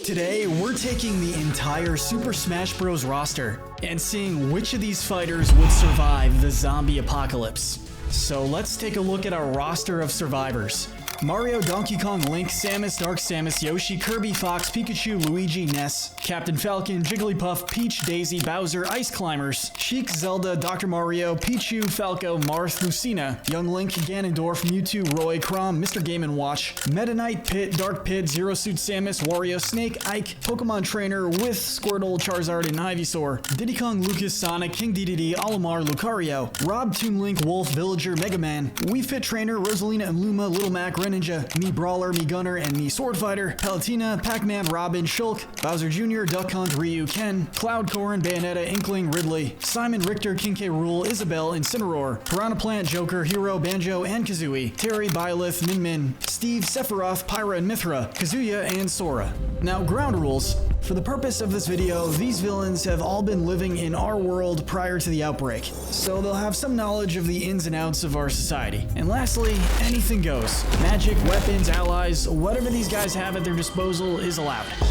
Today, we're taking the entire Super Smash Bros. Roster and seeing which of these fighters would survive the zombie apocalypse. So let's take a look at our roster of survivors. Mario, Donkey Kong, Link, Samus, Dark Samus, Yoshi, Kirby, Fox, Pikachu, Luigi, Ness, Captain Falcon, Jigglypuff, Peach, Daisy, Bowser, Ice Climbers, Sheik, Zelda, Dr. Mario, Pichu, Falco, Marth, Lucina, Young Link, Ganondorf, Mewtwo, Roy, Chrom, Mr. Game & Watch, Meta Knight, Pit, Dark Pit, Zero Suit Samus, Wario, Snake, Ike, Pokemon Trainer with Squirtle, Charizard, and Ivysaur, Diddy Kong, Lucas, Sonic, King Dedede, Olimar, Lucario, Rob, Toon Link, Wolf, Villager, Mega Man, Wii Fit Trainer, Rosalina and Luma, Little Mac, Greninja, Me Brawler, Me Gunner, and Me Sword Fighter, Palutena, Pac-Man, Robin, Shulk, Bowser Jr., Duck Hunt, Ryu, Ken, Cloud, Corrin, Bayonetta, Inkling, Ridley, Simon, Richter, King K. Rool, Isabelle, Incineroar, Piranha Plant, Joker, Hero, Banjo, and Kazooie, Terry, Byleth, Min Min, Steve, Sephiroth, Pyra, and Mithra, Kazuya, and Sora. Now, ground rules. For the purpose of this video, these villains have all been living in our world prior to the outbreak, so they'll have some knowledge of the ins and outs of our society. And lastly, anything goes. Magic, weapons, allies, whatever these guys have at their disposal is allowed. Has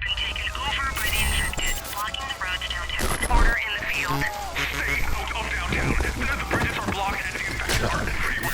been taken over by the infected, blocking the roads downtown. Order in the field. Stay out of downtown. The bridges are blocked and the infected are everywhere.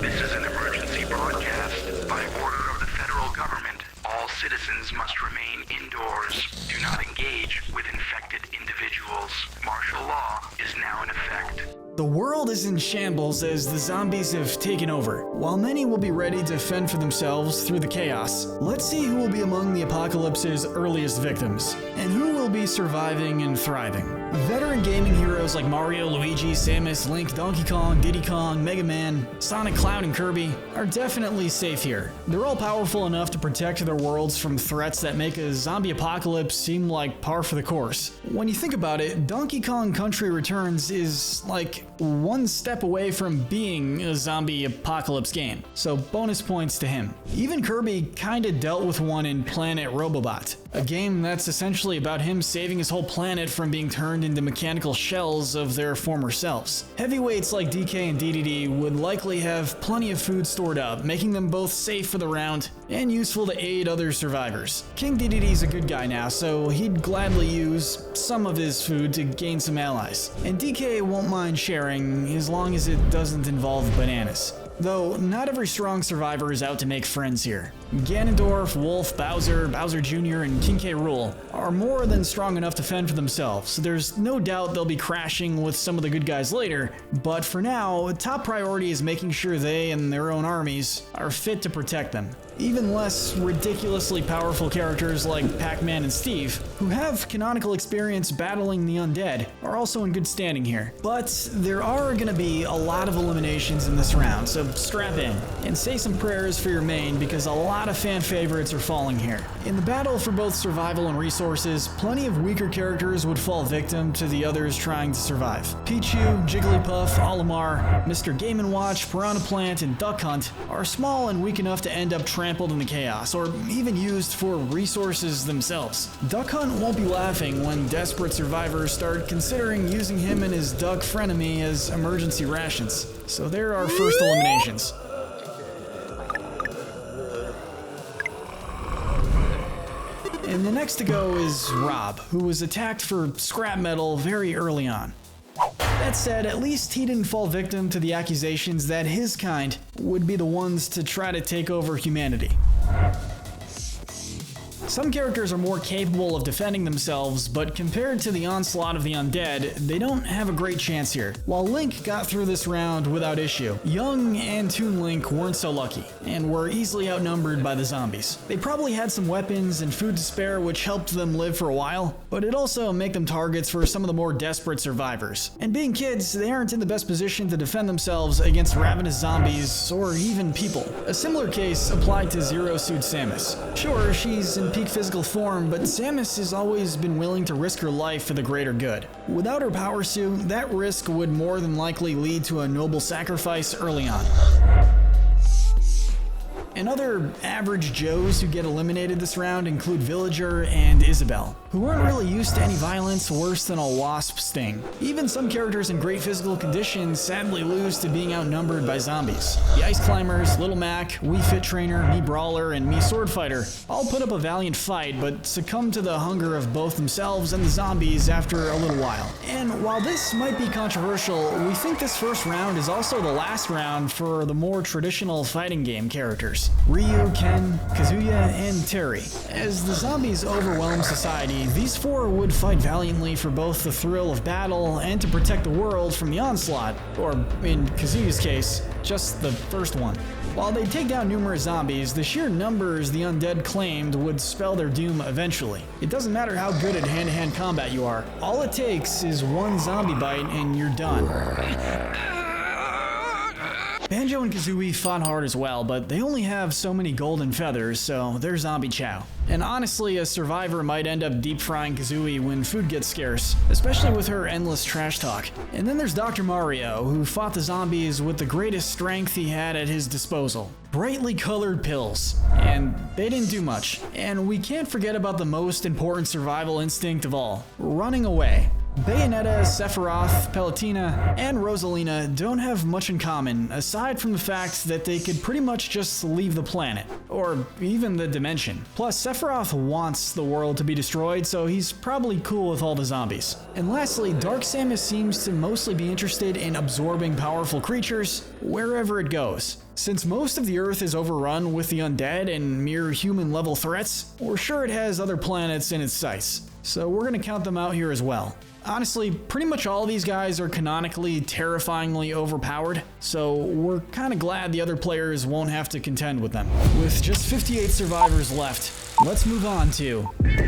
This is an emergency broadcast. By order of the federal government, all citizens must remain indoors. Do not engage with infected individuals. Martial law is now in effect. The world is in shambles as the zombies have taken over. While many will be ready to fend for themselves through the chaos, let's see who will be among the apocalypse's earliest victims, and who will be surviving and thriving. Veteran gaming heroes like Mario, Luigi, Samus, Link, Donkey Kong, Diddy Kong, Mega Man, Sonic, Cloud, and Kirby are definitely safe here. They're all powerful enough to protect their worlds from threats that make a zombie apocalypse seem like par for the course. When you think about it, Donkey Kong Country Returns is like one step away from being a zombie apocalypse game, so bonus points to him. Even Kirby kinda dealt with one in Planet Robobot, a game that's essentially about him saving his whole planet from being turned into mechanical shells of their former selves. Heavyweights like DK and DDD would likely have plenty of food stored up, making them both safe for the round and useful to aid other survivors. King DDD's a good guy now, so he'd gladly use some of his food to gain some allies. And DK won't mind sharing as long as it doesn't involve bananas. Though, not every strong survivor is out to make friends here. Ganondorf, Wolf, Bowser, Bowser Jr., and King K. Rool are more than strong enough to fend for themselves, so there's no doubt they'll be crashing with some of the good guys later, but for now, top priority is making sure they and their own armies are fit to protect them. Even less ridiculously powerful characters like Pac-Man and Steve, who have canonical experience battling the undead, are also in good standing here. But there are gonna be a lot of eliminations in this round, so strap in and say some prayers for your main because a lot of fan favorites are falling here. In the battle for both survival and resources, plenty of weaker characters would fall victim to the others trying to survive. Pichu, Jigglypuff, Olimar, Mr. Game & Watch, Piranha Plant, and Duck Hunt are small and weak enough to end up trampled in the chaos, or even used for resources themselves. Duck Hunt won't be laughing when desperate survivors start considering using him and his duck frenemy as emergency rations. So there are first eliminations. And the next to go is Rob, who was attacked for scrap metal very early on. That said, at least he didn't fall victim to the accusations that his kind would be the ones to try to take over humanity. Some characters are more capable of defending themselves, but compared to the onslaught of the undead, they don't have a great chance here. While Link got through this round without issue, Young and Toon Link weren't so lucky, and were easily outnumbered by the zombies. They probably had some weapons and food to spare which helped them live for a while, but it also made them targets for some of the more desperate survivors. And being kids, they aren't in the best position to defend themselves against ravenous zombies or even people. A similar case applied to Zero Suit Samus. Sure, she's in peak physical form, but Samus has always been willing to risk her life for the greater good. Without her power suit, that risk would more than likely lead to a noble sacrifice early on. And other average Joes who get eliminated this round include Villager and Isabelle. who aren't really used to any violence worse than a wasp sting. Even some characters in great physical condition sadly lose to being outnumbered by zombies. The Ice Climbers, Little Mac, Wii Fit Trainer, Me Brawler, and Me Sword Fighter all put up a valiant fight, but succumb to the hunger of both themselves and the zombies after a little while. And while this might be controversial, we think this first round is also the last round for the more traditional fighting game characters: Ryu, Ken, Kazuya, and Terry. As the zombies overwhelm society, these four would fight valiantly for both the thrill of battle and to protect the world from the onslaught, or in Kazuya's case, just the first one. While they take down numerous zombies, the sheer numbers the undead claimed would spell their doom eventually. It doesn't matter how good at hand-to-hand combat you are, all it takes is one zombie bite and you're done. Banjo and Kazooie fought hard as well, but they only have so many golden feathers, so they're zombie chow. And honestly, a survivor might end up deep frying Kazooie when food gets scarce, especially with her endless trash talk. And then there's Dr. Mario, who fought the zombies with the greatest strength he had at his disposal: brightly colored pills. And they didn't do much. And we can't forget about the most important survival instinct of all: running away. Bayonetta, Sephiroth, Palutena, and Rosalina don't have much in common, aside from the fact that they could pretty much just leave the planet, or even the dimension. Plus, Sephiroth wants the world to be destroyed, so he's probably cool with all the zombies. And lastly, Dark Samus seems to mostly be interested in absorbing powerful creatures wherever it goes. Since most of the Earth is overrun with the undead and mere human-level threats, we're sure it has other planets in its sights, so we're gonna count them out here as well. Honestly, pretty much all of these guys are canonically terrifyingly overpowered, so we're kinda glad the other players won't have to contend with them. With just 58 survivors left, let's move on to... Citizens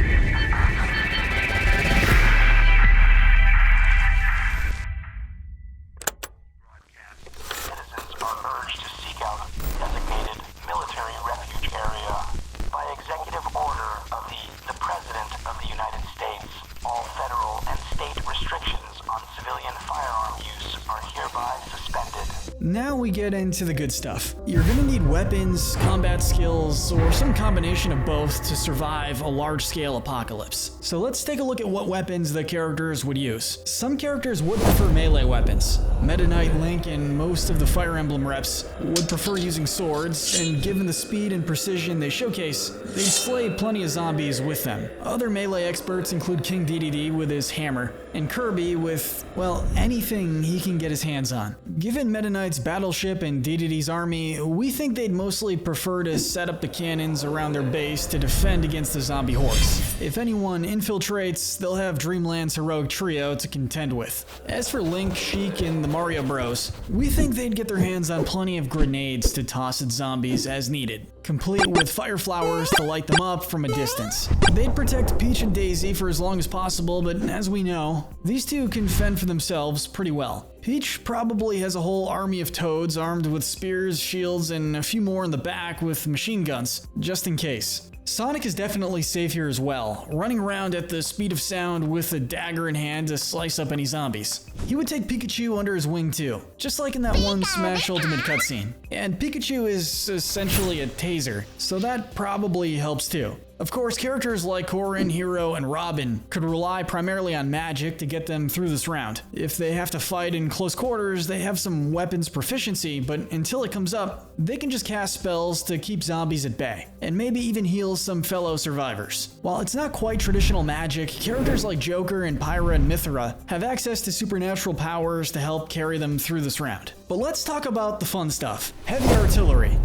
are urged to seek out designated military refuge area by executive order of the President of the United States. All federal and state restrictions on civilian firearm use are hereby suspended. Now we get into the good stuff. You're gonna need weapons, combat skills, or some combination of both to survive a large-scale apocalypse. So let's take a look at what weapons the characters would use. Some characters would prefer melee weapons. Meta Knight, Link, and most of the Fire Emblem reps would prefer using swords, and given the speed and precision they showcase, they'd slay plenty of zombies with them. Other melee experts include King DDD with his hammer, and Kirby with, well, anything he can get his hands on. Given Meta Knight's battleship and DDD's army, we think they'd mostly prefer to set up the cannons around their base to defend against the zombie hordes. If anyone infiltrates, they'll have Dreamland's heroic trio to contend with. As for Link, Sheik, and the Mario Bros, we think they'd get their hands on plenty of grenades to toss at zombies as needed, complete with fire flowers to light them up from a distance. They'd protect Peach and Daisy for as long as possible, but as we know, these two can fend for themselves pretty well. Peach probably has a whole army of toads armed with spears, shields, and a few more in the back with machine guns, just in case. Sonic is definitely safe here as well, running around at the speed of sound with a dagger in hand to slice up any zombies. He would take Pikachu under his wing too, just like in that one Smash Ultimate cutscene. And Pikachu is essentially a taser, so that probably helps too. Of course, characters like Corrin, Hero, and Robin could rely primarily on magic to get them through this round. If they have to fight in close quarters, they have some weapons proficiency, but until it comes up, they can just cast spells to keep zombies at bay, and maybe even heal some fellow survivors. While it's not quite traditional magic, characters like Joker and Pyra and Mithra have access to supernatural powers to help carry them through this round. But let's talk about the fun stuff: heavy artillery.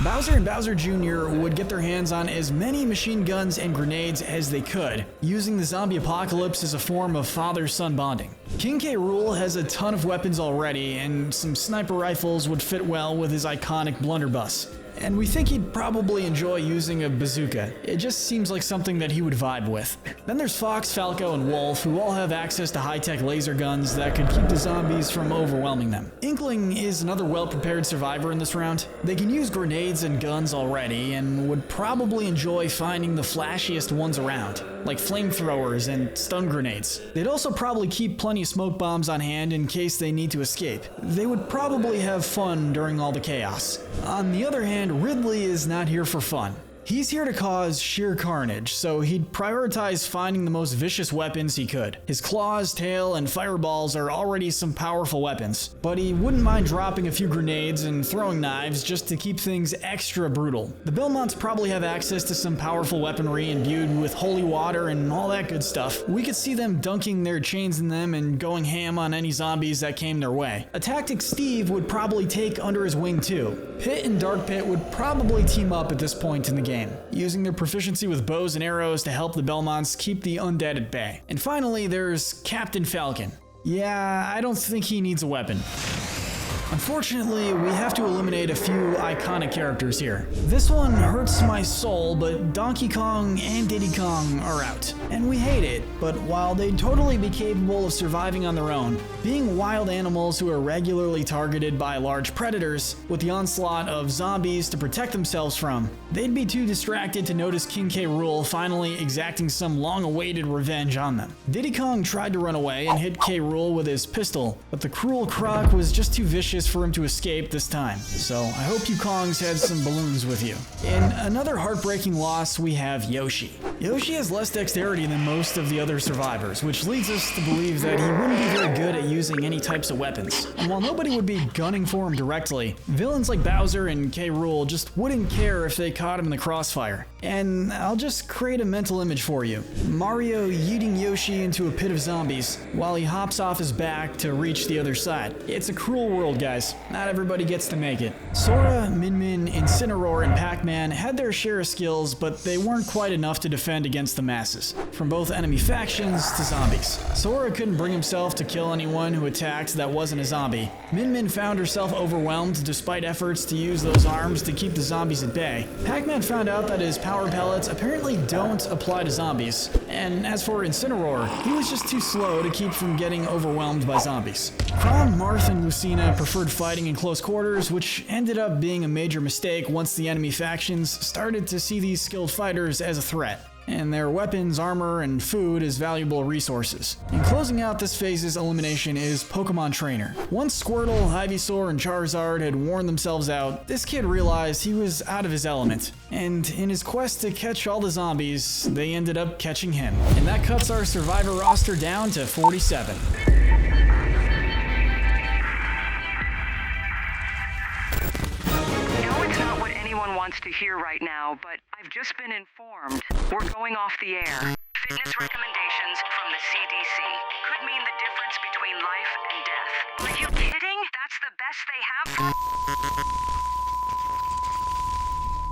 Bowser and Bowser Jr. would get their hands on as many machine guns and grenades as they could, using the zombie apocalypse as a form of father-son bonding. King K. Rool has a ton of weapons already, and some sniper rifles would fit well with his iconic blunderbuss. And we think he'd probably enjoy using a bazooka. It just seems like something that he would vibe with. Then there's Fox, Falco, and Wolf, who all have access to high-tech laser guns that could keep the zombies from overwhelming them. Inkling is another well-prepared survivor in this round. They can use grenades and guns already, and would probably enjoy finding the flashiest ones around, like flamethrowers and stun grenades. They'd also probably keep plenty of smoke bombs on hand in case they need to escape. They would probably have fun during all the chaos. On the other hand, Ridley is not here for fun. He's here to cause sheer carnage, so he'd prioritize finding the most vicious weapons he could. His claws, tail, and fireballs are already some powerful weapons, but he wouldn't mind dropping a few grenades and throwing knives just to keep things extra brutal. The Belmonts probably have access to some powerful weaponry imbued with holy water and all that good stuff. We could see them dunking their chains in them and going ham on any zombies that came their way. A tactic Steve would probably take under his wing too. Pit and Dark Pit would probably team up at this point in the game, using their proficiency with bows and arrows to help the Belmonts keep the undead at bay. And finally, there's Captain Falcon. Yeah, I don't think he needs a weapon. Unfortunately, we have to eliminate a few iconic characters here. This one hurts my soul, but Donkey Kong and Diddy Kong are out. And we hate it, but while they'd totally be capable of surviving on their own, being wild animals who are regularly targeted by large predators, with the onslaught of zombies to protect themselves from, they'd be too distracted to notice King K. Rool finally exacting some long-awaited revenge on them. Diddy Kong tried to run away and hit K. Rool with his pistol, but the cruel croc was just too vicious for him to escape this time, so I hope you Kongs had some balloons with you. In another heartbreaking loss, we have Yoshi. Yoshi has less dexterity than most of the other survivors, which leads us to believe that he wouldn't be very good at using any types of weapons. And while nobody would be gunning for him directly, villains like Bowser and K. Rool just wouldn't care if they caught him in the crossfire. And I'll just create a mental image for you. Mario yeeting Yoshi into a pit of zombies while he hops off his back to reach the other side. It's a cruel world, guys. Not everybody gets to make it. Sora, Min Min, Incineroar, and Pac-Man had their share of skills, but they weren't quite enough to defend against the masses, from both enemy factions to zombies. Sora couldn't bring himself to kill anyone who attacked that wasn't a zombie. Min Min found herself overwhelmed despite efforts to use those arms to keep the zombies at bay. Pac-Man found out that his power pellets apparently don't apply to zombies. And as for Incineroar, he was just too slow to keep from getting overwhelmed by zombies. Kron, Marth, and Lucina preferred fighting in close quarters, which ended up being a major mistake once the enemy factions started to see these skilled fighters as a threat, and their weapons, armor, and food as valuable resources. And closing out this phase's elimination is Pokemon Trainer. Once Squirtle, Ivysaur, and Charizard had worn themselves out, this kid realized he was out of his element. And in his quest to catch all the zombies, they ended up catching him. And that cuts our survivor roster down to 47. Wants to hear right now, but I've just been informed we're going off the air. Fitness recommendations from the CDC could mean the difference between life and death. Are you kidding? That's the best they have for...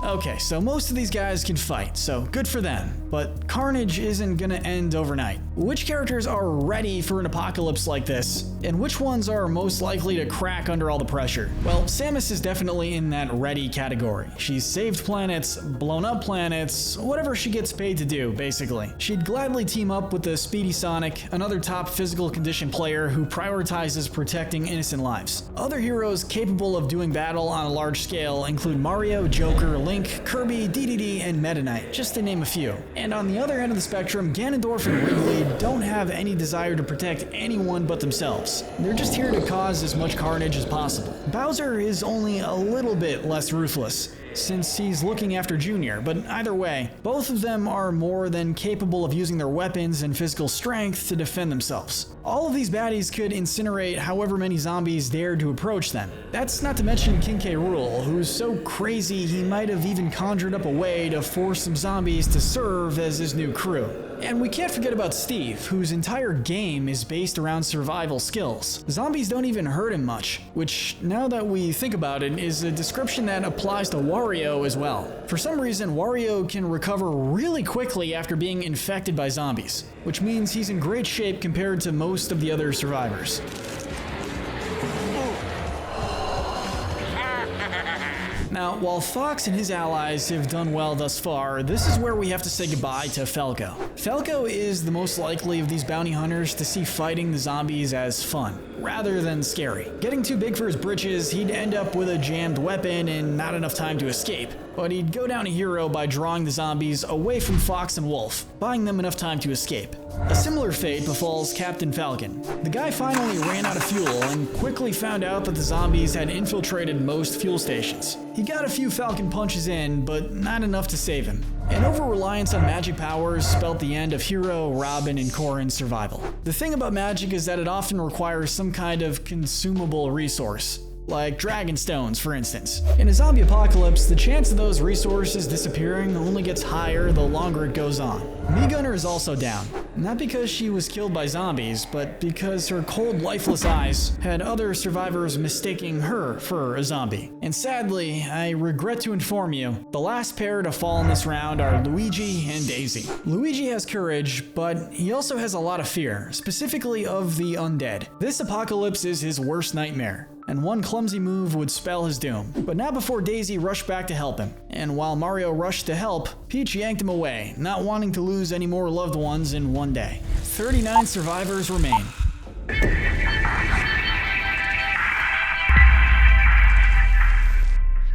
Okay, so most of these guys can fight, so good for them. But carnage isn't gonna end overnight. Which characters are ready for an apocalypse like this? And which ones are most likely to crack under all the pressure? Well, Samus is definitely in that ready category. She's saved planets, blown up planets, whatever she gets paid to do, basically. She'd gladly team up with the Speedy Sonic, another top physical condition player who prioritizes protecting innocent lives. Other heroes capable of doing battle on a large scale include Mario, Joker, Link, Kirby, DDD, and Meta Knight, just to name a few. And on the other end of the spectrum, Ganondorf and Ridley don't have any desire to protect anyone but themselves. They're just here to cause as much carnage as possible. Bowser is only a little bit less ruthless, since he's looking after Junior, but either way, both of them are more than capable of using their weapons and physical strength to defend themselves. All of these baddies could incinerate however many zombies dared to approach them. That's not to mention King K. Rool, who's so crazy he might have even conjured up a way to force some zombies to serve as his new crew. And we can't forget about Steve, whose entire game is based around survival skills. Zombies don't even hurt him much, which, now that we think about it, is a description that applies to Wario as well. For some reason, Wario can recover really quickly after being infected by zombies, which means he's in great shape compared to most of the other survivors. Now, while Fox and his allies have done well thus far, this is where we have to say goodbye to Falco. Falco is the most likely of these bounty hunters to see fighting the zombies as fun. rather than scary. Getting too big for his britches, he'd end up with a jammed weapon and not enough time to escape. But he'd go down a hero by drawing the zombies away from Fox and Wolf, buying them enough time to escape. A similar fate befalls Captain Falcon. The guy finally ran out of fuel and quickly found out that the zombies had infiltrated most fuel stations. He got a few Falcon punches in, but not enough to save him. An over-reliance on magic powers spelled the end of Hero, Robin, and Corin's survival. The thing about magic is that it often requires some kind of consumable resource, like dragon stones, for instance. In a zombie apocalypse, the chance of those resources disappearing only gets higher the longer it goes on. Me Gunner is also down, not because she was killed by zombies, but because her cold, lifeless eyes had other survivors mistaking her for a zombie. And sadly, I regret to inform you, the last pair to fall in this round are Luigi and Daisy. Luigi has courage, but he also has a lot of fear, specifically of the undead. This apocalypse is his worst nightmare, and one clumsy move would spell his doom. But not before Daisy rushed back to help him. And while Mario rushed to help, Peach yanked him away, not wanting to lose any more loved ones in one day. 39 survivors remain. This is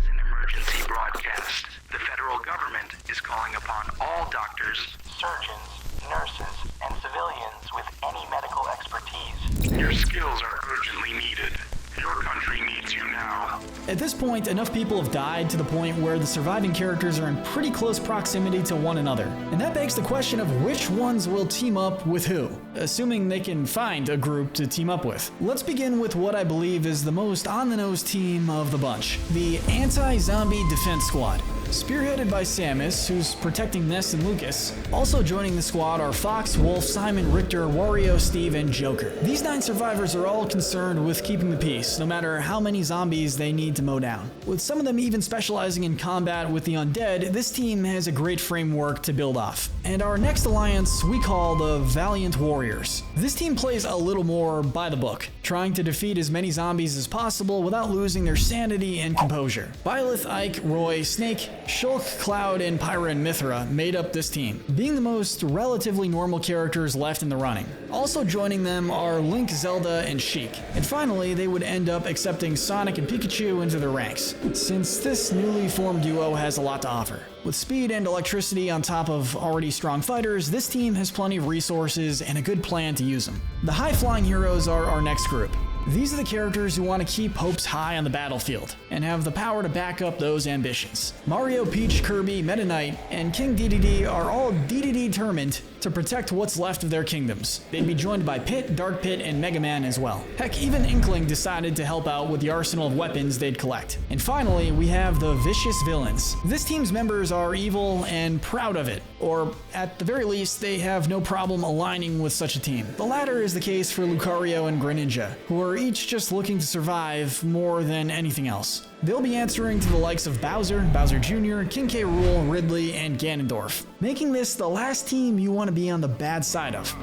an emergency broadcast. The federal government is calling upon all doctors, surgeons, nurses, and civilians with any medical expertise. Your skills are urgently needed. Your country needs you now. At this point, enough people have died to the point where the surviving characters are in pretty close proximity to one another. And that begs the question of which ones will team up with who, assuming they can find a group to team up with. Let's begin with what I believe is the most on-the-nose team of the bunch, the Anti-Zombie Defense Squad. Spearheaded by Samus, who's protecting Ness and Lucas. Also joining the squad are Fox, Wolf, Simon, Richter, Wario, Steve, and Joker. These 9 survivors are all concerned with keeping the peace, no matter how many zombies they need to mow down. With some of them even specializing in combat with the undead, this team has a great framework to build off. And our next alliance we call the Valiant Warriors. This team plays a little more by the book, trying to defeat as many zombies as possible without losing their sanity and composure. Byleth, Ike, Roy, Snake, Shulk, Cloud, and Pyra and Mithra made up this team, being the most relatively normal characters left in the running. Also joining them are Link, Zelda, and Sheik. And finally, they would end up accepting Sonic and Pikachu into their ranks, since this newly formed duo has a lot to offer. With speed and electricity on top of already strong fighters, this team has plenty of resources and a good plan to use them. The high-flying heroes are our next group. These are the characters who want to keep hopes high on the battlefield, and have the power to back up those ambitions. Mario, Peach, Kirby, Meta Knight, and King DDD are all determined to protect what's left of their kingdoms. They'd be joined by Pit, Dark Pit, and Mega Man as well. Heck, even Inkling decided to help out with the arsenal of weapons they'd collect. And finally, we have the Vicious Villains. This team's members are evil and proud of it, or at the very least, they have no problem aligning with such a team. The latter is the case for Lucario and Greninja, who are each just looking to survive more than anything else. They'll be answering to the likes of Bowser, Bowser Jr., King K. Rool, Ridley, and Ganondorf, making this the last team you want to be on the bad side of.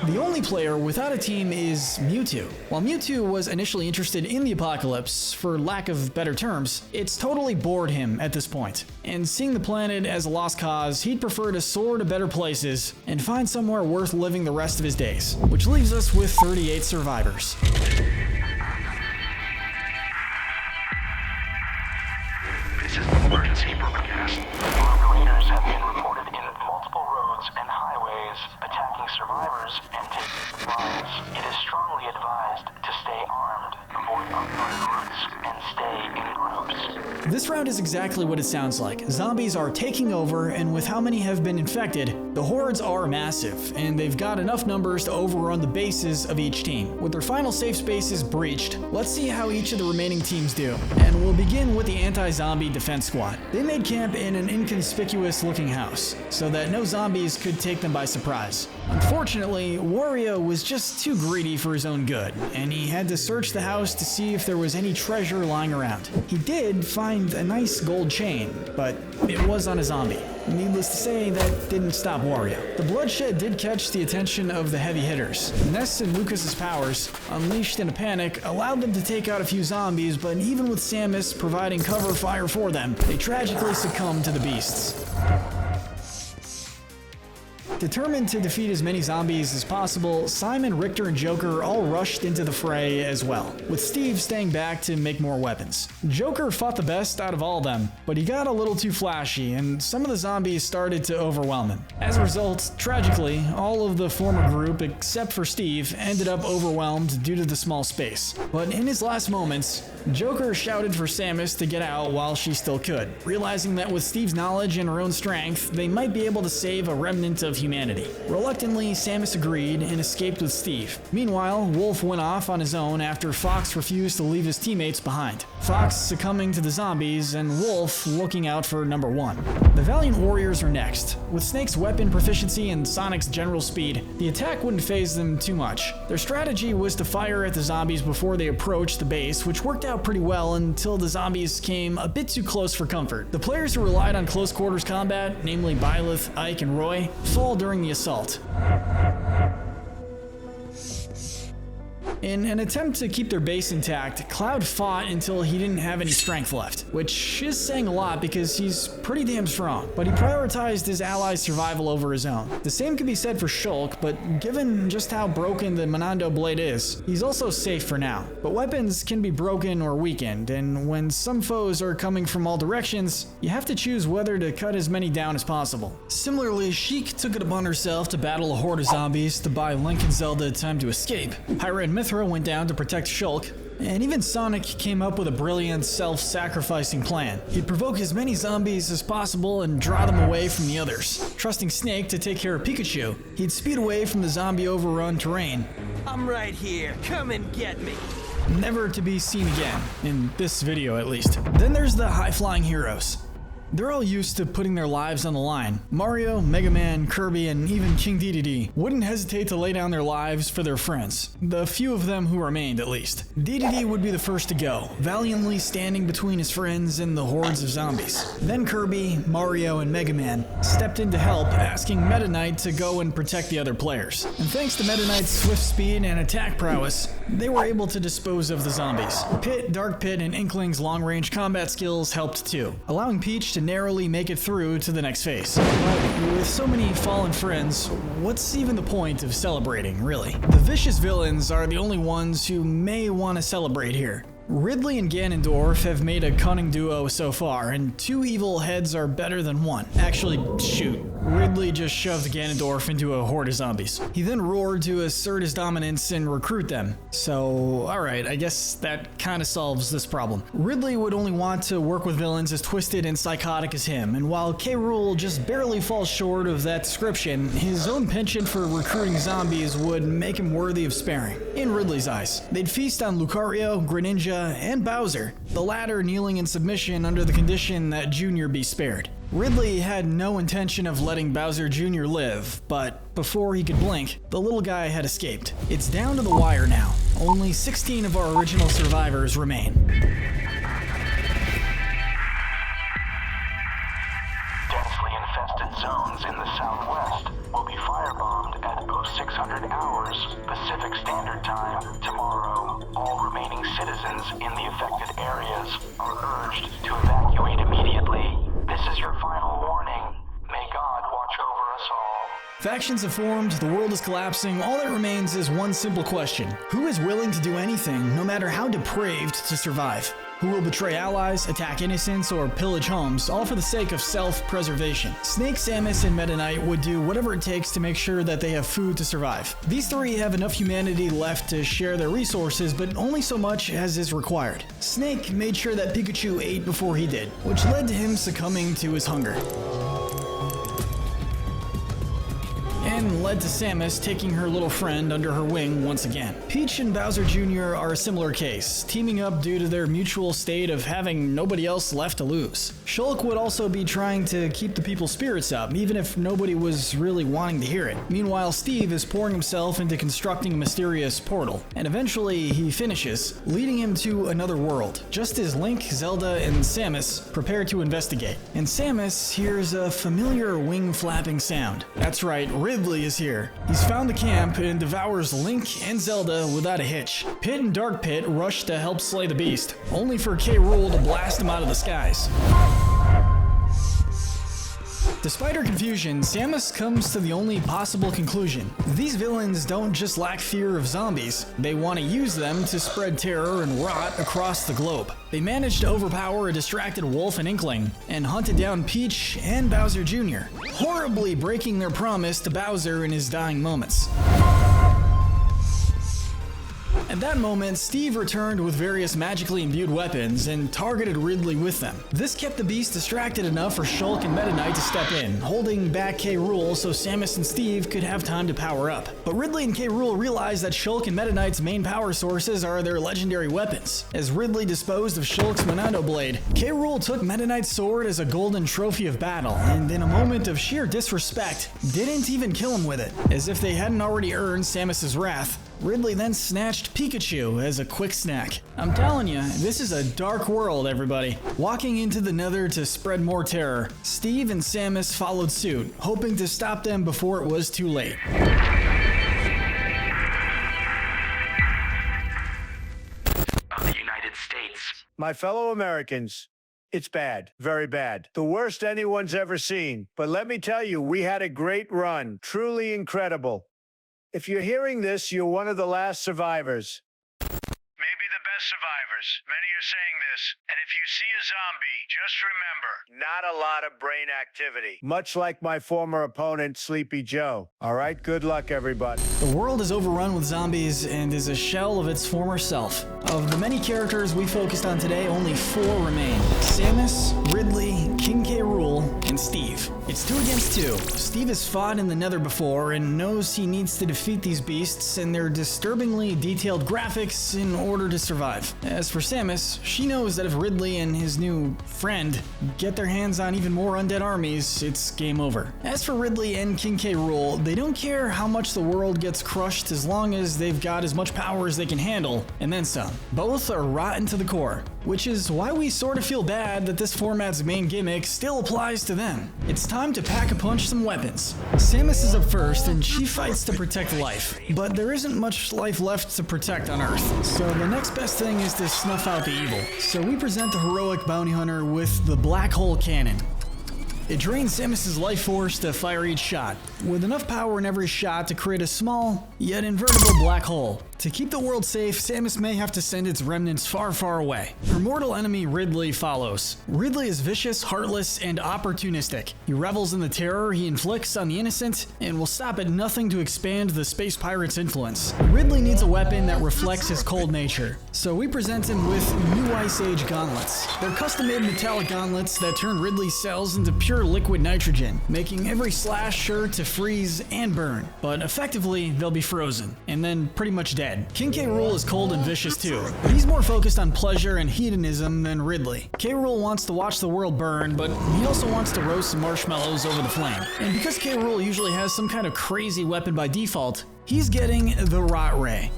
The only player without a team is Mewtwo. While Mewtwo was initially interested in the apocalypse, for lack of better terms, it's totally bored him at this point. And seeing the planet as a lost cause, he'd prefer to soar to better places and find somewhere worth living the rest of his days. Which leaves us with 38 survivors. This is an emergency broadcast. Armed raiders have been reported in multiple roads and highways, attacking survivors and taking lives. It is strongly advised to stay armed, avoid unknown routes, and stay in groups. This round is exactly what it sounds like. Zombies are taking over, and with how many have been infected, the hordes are massive, and they've got enough numbers to overrun the bases of each team. With their final safe spaces breached, let's see how each of the remaining teams do. And we'll begin with the Anti-Zombie Defense Squad. They made camp in an inconspicuous-looking house, so that no zombies could take them by surprise. Unfortunately, Wario was just too greedy for his own good, and he had to search the house to see if there was any treasure lying around. He did find a nice gold chain, but it was on a zombie. Needless to say, that didn't stop Wario. The bloodshed did catch the attention of the heavy hitters. Ness and Lucas's powers, unleashed in a panic, allowed them to take out a few zombies, but even with Samus providing cover fire for them, they tragically succumbed to the beasts. Determined to defeat as many zombies as possible, Simon, Richter, and Joker all rushed into the fray as well, with Steve staying back to make more weapons. Joker fought the best out of all of them, but he got a little too flashy, and some of the zombies started to overwhelm him. As a result, tragically, all of the former group, except for Steve, ended up overwhelmed due to the small space. But in his last moments, Joker shouted for Samus to get out while she still could, realizing that with Steve's knowledge and her own strength, they might be able to save a remnant of humanity. Reluctantly, Samus agreed and escaped with Steve. Meanwhile, Wolf went off on his own after Fox refused to leave his teammates behind. Fox succumbing to the zombies and Wolf looking out for number 1. The Valiant Warriors are next. With Snake's weapon proficiency and Sonic's general speed, the attack wouldn't faze them too much. Their strategy was to fire at the zombies before they approached the base, which worked out pretty well until the zombies came a bit too close for comfort. The players who relied on close quarters combat, namely Byleth, Ike, and Roy, fall during the assault. In an attempt to keep their base intact, Cloud fought until he didn't have any strength left, which is saying a lot because he's pretty damn strong, but he prioritized his allies' survival over his own. The same can be said for Shulk, but given just how broken the Monando blade is, he's also safe for now. But weapons can be broken or weakened, and when some foes are coming from all directions, you have to choose whether to cut as many down as possible. Similarly, Sheik took it upon herself to battle a horde of zombies to buy Link and Zelda time to escape. Pyra and Mithra went down to protect Shulk, and even Sonic came up with a brilliant self-sacrificing plan. He'd provoke as many zombies as possible and draw them away from the others. Trusting Snake to take care of Pikachu, he'd speed away from the zombie overrun terrain. I'm right here, come and get me. Never to be seen again, in this video at least. Then there's the high-flying heroes. They're all used to putting their lives on the line. Mario, Mega Man, Kirby, and even King Dedede wouldn't hesitate to lay down their lives for their friends. The few of them who remained, at least. Dedede would be the first to go, valiantly standing between his friends and the hordes of zombies. Then Kirby, Mario, and Mega Man stepped in to help, asking Meta Knight to go and protect the other players. And thanks to Meta Knight's swift speed and attack prowess, they were able to dispose of the zombies. Pit, Dark Pit, and Inkling's long-range combat skills helped too, allowing Peach to narrowly make it through to the next phase. But with so many fallen friends, what's even the point of celebrating, really? The vicious villains are the only ones who may want to celebrate here. Ridley and Ganondorf have made a cunning duo so far, and 2 evil heads are better than 1. Actually, shoot. Ridley just shoved Ganondorf into a horde of zombies. He then roared to assert his dominance and recruit them. So, alright, I guess that kinda solves this problem. Ridley would only want to work with villains as twisted and psychotic as him, and while K. Rool just barely falls short of that description, his own penchant for recruiting zombies would make him worthy of sparing. In Ridley's eyes, they'd feast on Lucario, Greninja, and Bowser, the latter kneeling in submission under the condition that Junior be spared. Ridley had no intention of letting Bowser Jr. live, but before he could blink, the little guy had escaped. It's down to the wire now. Only 16 of our original survivors remain. Densely infested zones in the southwest will be firebombed at 0600 hours Pacific Standard Time tomorrow. All remaining citizens in the affected areas are urged to evacuate immediately. This is your final warning. May God watch over us all. Factions have formed, the world is collapsing, all that remains is one simple question. Who is willing to do anything, no matter how depraved, to survive? Who will betray allies, attack innocents, or pillage homes, all for the sake of self-preservation? Snake, Samus, and Meta Knight would do whatever it takes to make sure that they have food to survive. These 3 have enough humanity left to share their resources, but only so much as is required. Snake made sure that Pikachu ate before he did, which led to him succumbing to his hunger. And led to Samus taking her little friend under her wing once again. Peach and Bowser Jr. are a similar case, teaming up due to their mutual state of having nobody else left to lose. Shulk would also be trying to keep the people's spirits up, even if nobody was really wanting to hear it. Meanwhile, Steve is pouring himself into constructing a mysterious portal, and eventually he finishes, leading him to another world, just as Link, Zelda, and Samus prepare to investigate. And Samus hears a familiar wing-flapping sound. That's right, Ridley is here. He's found the camp and devours Link and Zelda without a hitch. Pit and Dark Pit rush to help slay the beast, only for K. Rool to blast him out of the skies. Despite her confusion, Samus comes to the only possible conclusion. These villains don't just lack fear of zombies, they want to use them to spread terror and rot across the globe. They managed to overpower a distracted Wolf and Inkling, and hunted down Peach and Bowser Jr., horribly breaking their promise to Bowser in his dying moments. At that moment, Steve returned with various magically imbued weapons and targeted Ridley with them. This kept the Beast distracted enough for Shulk and Meta Knight to step in, holding back K. Rool so Samus and Steve could have time to power up. But Ridley and K. Rool realized that Shulk and Meta Knight's main power sources are their legendary weapons. As Ridley disposed of Shulk's Monado Blade, K. Rool took Meta Knight's sword as a golden trophy of battle, and in a moment of sheer disrespect, didn't even kill him with it, as if they hadn't already earned Samus's wrath. Ridley then snatched Pikachu as a quick snack. I'm telling you, this is a dark world, everybody. Walking into the Nether to spread more terror, Steve and Samus followed suit, hoping to stop them before it was too late. Of the United States. My fellow Americans, it's bad, very bad. The worst anyone's ever seen. But let me tell you, we had a great run, truly incredible. If you're hearing this, you're one of the last survivors. Maybe the best survivors. Many are saying this. And if you see a zombie, just remember, not a lot of brain activity. Much like my former opponent, Sleepy Joe. All right, good luck, everybody. The world is overrun with zombies and is a shell of its former self. Of the many characters we focused on today, only 4 remain. Samus, Ridley, King K. Rool, and Steve. It's 2 against 2. Steve has fought in the Nether before and knows he needs to defeat these beasts and their disturbingly detailed graphics in order to survive. As for Samus, she knows that if Ridley and his new friend get their hands on even more undead armies, it's game over. As for Ridley and King K. Rool, they don't care how much the world gets crushed as long as they've got as much power as they can handle, and then some. Both are rotten to the core, which is why we sort of feel bad that this format's main gimmick still applies to them. It's time to pack-a-punch some weapons. Samus is up first, and she fights to protect life, but there isn't much life left to protect on Earth, so the next best thing is to snuff out the evil. So we present the heroic bounty hunter with the Black Hole Cannon. It drains Samus's life force to fire each shot, with enough power in every shot to create a small, yet invertible black hole. To keep the world safe, Samus may have to send its remnants far, far away. Her mortal enemy Ridley follows. Ridley is vicious, heartless, and opportunistic. He revels in the terror he inflicts on the innocent, and will stop at nothing to expand the space pirate's influence. Ridley needs a weapon that reflects his cold nature, so we present him with new Ice Age gauntlets. They're custom-made metallic gauntlets that turn Ridley's cells into pure liquid nitrogen, making every slash sure to freeze and burn. But effectively, they'll be frozen, and then pretty much dead. King K. Rool is cold and vicious too, but he's more focused on pleasure and hedonism than Ridley. K. Rool wants to watch the world burn, but he also wants to roast some marshmallows over the flame. And because K. Rool usually has some kind of crazy weapon by default, he's getting the Rot Ray.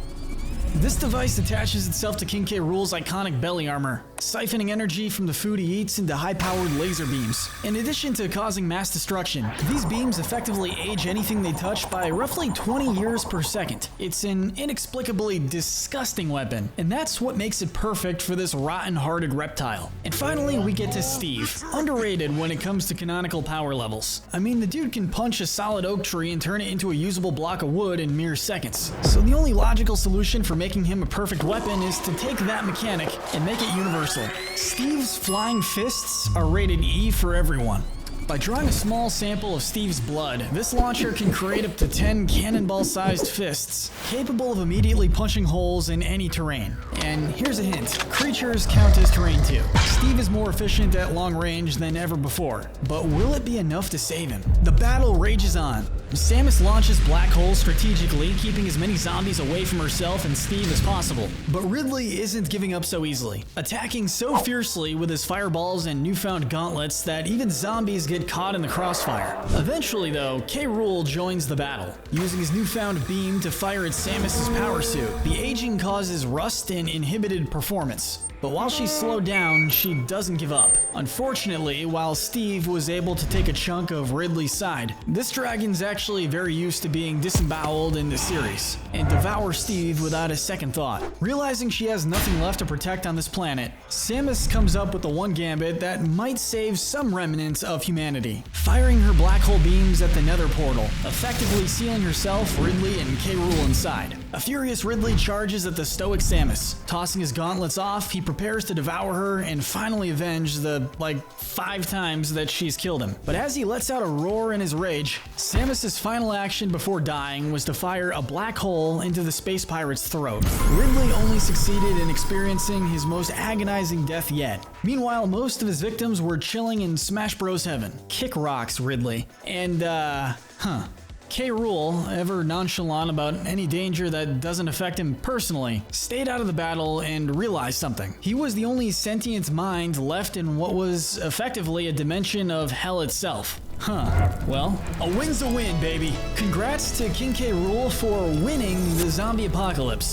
This device attaches itself to King K. Rool's iconic belly armor, siphoning energy from the food he eats into high-powered laser beams. In addition to causing mass destruction, these beams effectively age anything they touch by roughly 20 years per second. It's an inexplicably disgusting weapon, and that's what makes it perfect for this rotten-hearted reptile. And finally, we get to Steve, underrated when it comes to canonical power levels. I mean, the dude can punch a solid oak tree and turn it into a usable block of wood in mere seconds. So the only logical solution for making him a perfect weapon is to take that mechanic and make it universal. Steve's flying fists are rated E for everyone. By drawing a small sample of Steve's blood, this launcher can create up to 10 cannonball-sized fists, capable of immediately punching holes in any terrain. And here's a hint, creatures count as terrain too. Steve is more efficient at long range than ever before, but will it be enough to save him? The battle rages on. Samus launches black holes strategically, keeping as many zombies away from herself and Steve as possible. But Ridley isn't giving up so easily, attacking so fiercely with his fireballs and newfound gauntlets that even zombies get caught in the crossfire. Eventually though, K. Rool joins the battle, using his newfound beam to fire at Samus's power suit. The aging causes rust and inhibited performance, But while she's slowed down, she doesn't give up. Unfortunately, while Steve was able to take a chunk of Ridley's side, this dragon's actually very used to being disemboweled in the series, and devours Steve without a second thought. Realizing she has nothing left to protect on this planet, Samus comes up with the one gambit that might save some remnants of humanity, firing her black hole beams at the nether portal, effectively sealing herself, Ridley, and K. Rool inside. A furious Ridley charges at the stoic Samus. Tossing his gauntlets off, he prepares to devour her and finally avenge the, 5 times that she's killed him. But as he lets out a roar in his rage, Samus's final action before dying was to fire a black hole into the space pirate's throat. Ridley only succeeded in experiencing his most agonizing death yet. Meanwhile, most of his victims were chilling in Smash Bros. Heaven. Kick rocks, Ridley. And, K. Rool, ever nonchalant about any danger that doesn't affect him personally, stayed out of the battle and realized something. He was the only sentient mind left in what was effectively a dimension of hell itself. Well, a win's a win, baby. Congrats to King K. Rool for winning the zombie apocalypse.